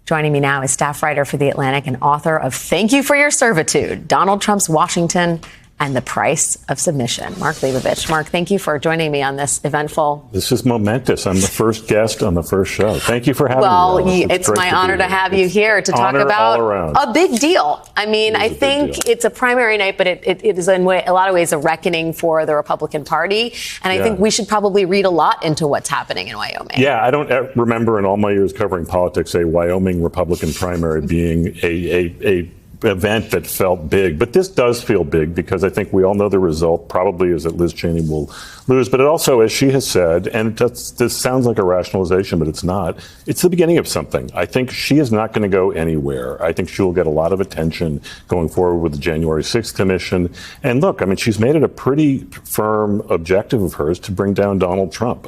Joining me now is staff writer for The Atlantic and author of Thank You for Your Servitude, Donald Trump's Washington and the Price of Submission, Mark Leibovich. Mark, thank you for joining me on this eventful. This is momentous. I'm the first guest on the first show. Thank you for having me. Well, it's my honor to have you here to talk about a big deal. I mean, I think it's a primary night, but it is in a lot of ways a reckoning for the Republican Party. And I think we should probably read a lot into what's happening in Wyoming. Yeah, I don't remember in all my years covering politics a Wyoming Republican primary being a event that felt big. But this does feel big because I think we all know the result probably is that Liz Cheney will lose. But it also, as she has said, and this sounds like a rationalization, but it's not, it's the beginning of something. I think she is not going to go anywhere. I think she will get a lot of attention going forward with the January 6th commission. And look, I mean, she's made it a pretty firm objective of hers to bring down Donald Trump.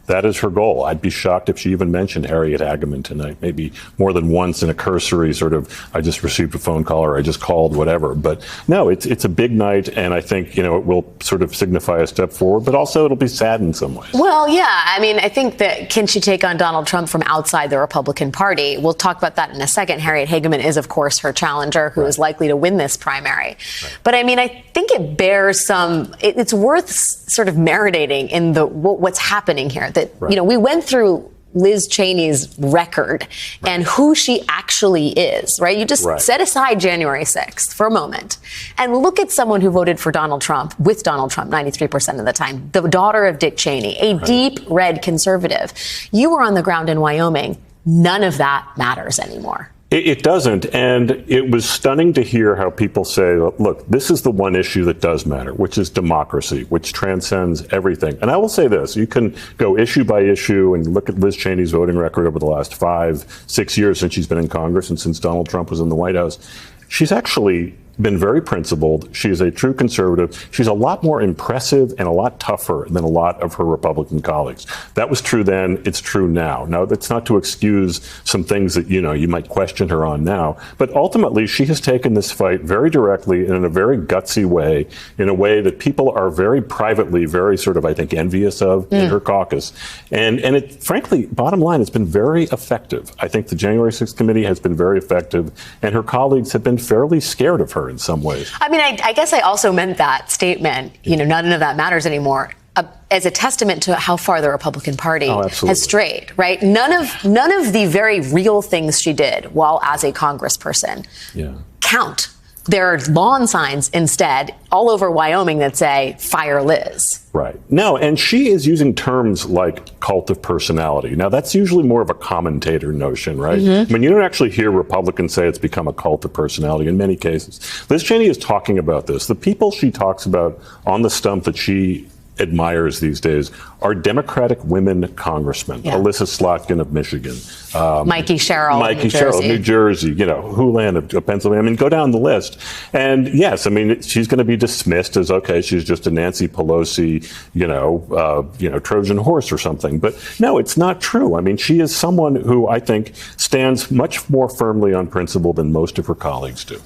That is her goal. I'd be shocked if she even mentioned Harriet Hageman tonight, maybe more than once in a cursory sort of, I just received a phone call or I just called, whatever. But no, it's a big night, and I think, it will sort of signify a step forward, but also it'll be sad in some ways. Well, yeah. I mean, I think that can she take on Donald Trump from outside the Republican Party? We'll talk about that in a second. Harriet Hageman is, of course, her challenger who is likely to win this primary. Right. But I mean, I think it bears it's worth sort of marinating in what's happening here. That, we went through Liz Cheney's record and who she actually is, right? You just set aside January 6th for a moment and look at someone who voted for Donald Trump, with Donald Trump 93% of the time, the daughter of Dick Cheney, a deep red conservative. You were on the ground in Wyoming. None of that matters anymore. It doesn't. And it was stunning to hear how people say, look, this is the one issue that does matter, which is democracy, which transcends everything. And I will say this, you can go issue by issue and look at Liz Cheney's voting record over the last 5-6 years since she's been in Congress and since Donald Trump was in the White House. She's actually been very principled. She's a true conservative. She's a lot more impressive and a lot tougher than a lot of her Republican colleagues. That was true then. It's true now. Now, that's not to excuse some things that, you might question her on now. But ultimately, she has taken this fight very directly and in a very gutsy way, in a way that people are very privately, very sort of, I think, envious of in her caucus. And it, frankly, bottom line, it's been very effective. I think the January 6th committee has been very effective, and her colleagues have been fairly scared of her in some ways. I mean, I guess I also meant that statement, none of that matters anymore, as a testament to how far the Republican Party has strayed, right? None of the very real things she did while as a congressperson count. There are lawn signs instead all over Wyoming that say, fire Liz. Right. No, and she is using terms like cult of personality. Now, that's usually more of a commentator notion, right? I mean, you don't actually hear Republicans say it's become a cult of personality in many cases. Liz Cheney is talking about this. The people she talks about on the stump that she admires these days are Democratic women congressmen. Alyssa Slotkin of Michigan. Mikey Sherrill of New Jersey. Houlihan of Pennsylvania. I mean, go down the list. And yes, I mean, she's going to be dismissed as, okay, she's just a Nancy Pelosi, Trojan horse or something. But no, it's not true. I mean, she is someone who I think stands much more firmly on principle than most of her colleagues do.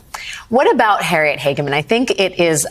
What about Harriet Hageman? I think it is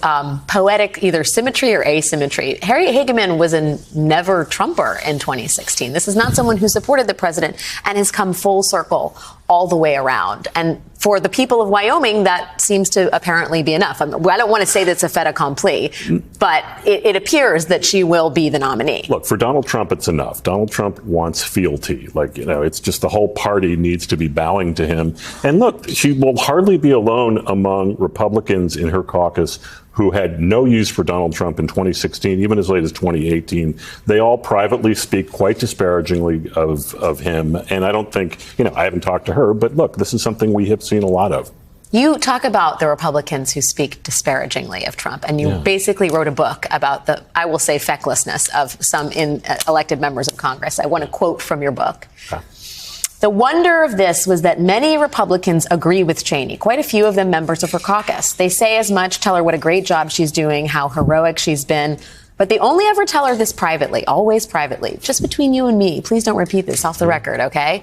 poetic, either symmetry or asymmetry. Harriet Hageman was a never Trumper in 2016. This is not someone who supported the president and has come full circle all the way around. And for the people of Wyoming, that seems to apparently be enough. I don't want to say that's a fait accompli, but it appears that she will be the nominee. Look, for Donald Trump, it's enough. Donald Trump wants fealty. It's just the whole party needs to be bowing to him. And look, she will hardly be alone among Republicans in her caucus who had no use for Donald Trump in 2016, even as late as 2018. They all privately speak quite disparagingly of him. And I don't think, I haven't talked to her, but look, this is something we have seen a lot of. You talk about the Republicans who speak disparagingly of Trump, and you basically wrote a book about the, I will say, fecklessness of some elected members of Congress. I want to quote from your book. The wonder of this was that many Republicans agree with Cheney, quite a few of them members of her caucus. They say as much, tell her what a great job she's doing, how heroic she's been. But they only ever tell her this privately, always privately, just between you and me. Please don't repeat this off the record, okay?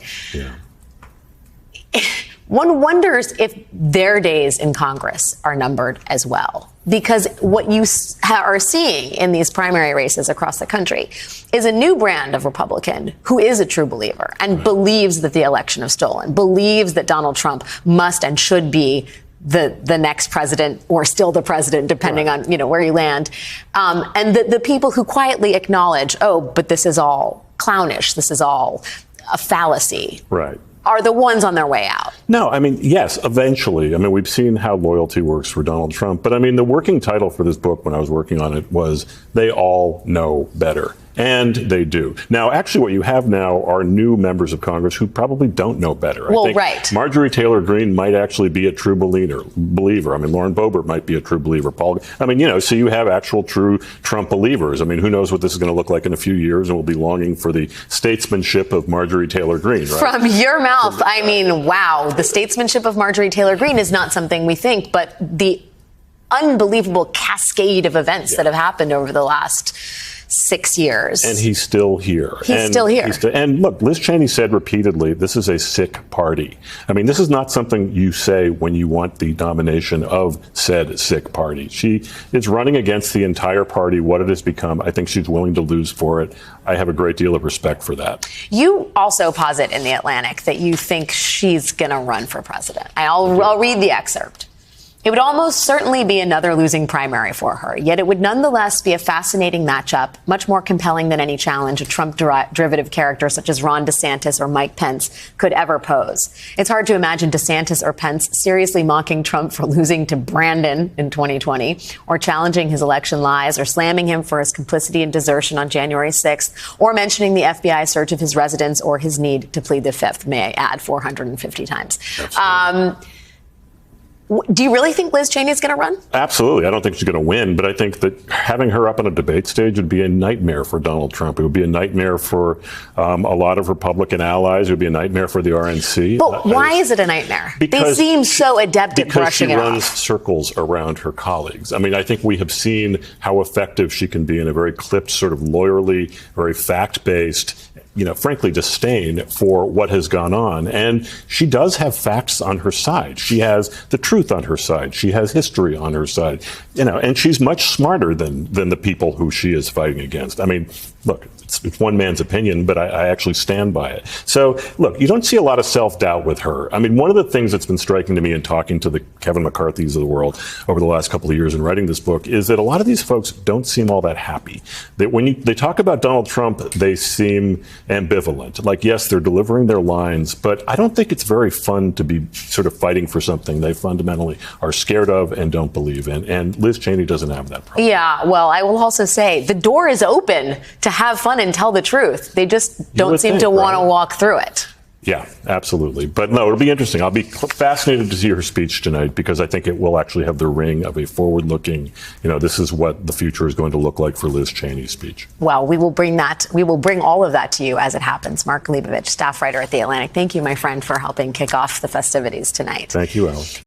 one wonders if their days in Congress are numbered as well. Because what you are seeing in these primary races across the country is a new brand of Republican who is a true believer and believes that the election is stolen, believes that Donald Trump must and should be the next president or still the president, depending on, where you land. And the people who quietly acknowledge, oh, but this is all clownish. This is all a fallacy. Right. Are the ones on their way out. No, I mean, yes, eventually. I mean, we've seen how loyalty works for Donald Trump. But I mean, the working title for this book when I was working on it was They All Know Better. And they do. Now, actually, what you have now are new members of Congress who probably don't know better. Well, I think right. Marjorie Taylor Greene might actually be a true believer. I mean, Lauren Boebert might be a true believer. So you have actual true Trump believers. I mean, who knows what this is going to look like in a few years, and we'll be longing for the statesmanship of Marjorie Taylor Greene, right? From your mouth, I mean, wow. The statesmanship of Marjorie Taylor Greene is not something we think, but the unbelievable cascade of events that have happened over the last 6 years. And he's still here. And look, Liz Cheney said repeatedly, this is a sick party. I mean, this is not something you say when you want the nomination of said sick party. She is running against the entire party, what it has become. I think she's willing to lose for it. I have a great deal of respect for that. You also posit in The Atlantic that you think she's going to run for president. I'll read the excerpt. It would almost certainly be another losing primary for her, yet it would nonetheless be a fascinating matchup, much more compelling than any challenge a Trump derivative character such as Ron DeSantis or Mike Pence could ever pose. It's hard to imagine DeSantis or Pence seriously mocking Trump for losing to Brandon in 2020, or challenging his election lies, or slamming him for his complicity and desertion on January 6th, or mentioning the FBI search of his residence or his need to plead the fifth, may I add, 450 times. Do you really think Liz Cheney is going to run? Absolutely. I don't think she's going to win, but I think that having her up on a debate stage would be a nightmare for Donald Trump. It would be a nightmare for a lot of Republican allies. It would be a nightmare for the RNC. But why is it a nightmare? They seem so adept at brushing it off. Because she runs circles around her colleagues. I mean, I think we have seen how effective she can be in a very clipped, sort of lawyerly, very fact-based, frankly, disdain for what has gone on. And she does have facts on her side. She has the truth on her side. She has history on her side, and she's much smarter than the people who she is fighting against. I mean, look, it's one man's opinion, but I actually stand by it. So, look, you don't see a lot of self-doubt with her. I mean, one of the things that's been striking to me in talking to the Kevin McCarthy's of the world over the last couple of years in writing this book is that a lot of these folks don't seem all that happy. That when they talk about Donald Trump, they seem ambivalent. Like, yes, they're delivering their lines, but I don't think it's very fun to be sort of fighting for something they fundamentally are scared of and don't believe in. And Liz Cheney doesn't have that problem. Yeah, well, I will also say the door is open to have fun and tell the truth. They just don't seem to want to walk through it. Yeah, absolutely. But no, it'll be interesting. I'll be fascinated to see her speech tonight because I think it will actually have the ring of a forward-looking, this is what the future is going to look like for Liz Cheney's speech. Well, we will bring all of that to you as it happens. Mark Leibovich, staff writer at The Atlantic. Thank you, my friend, for helping kick off the festivities tonight. Thank you, Alex.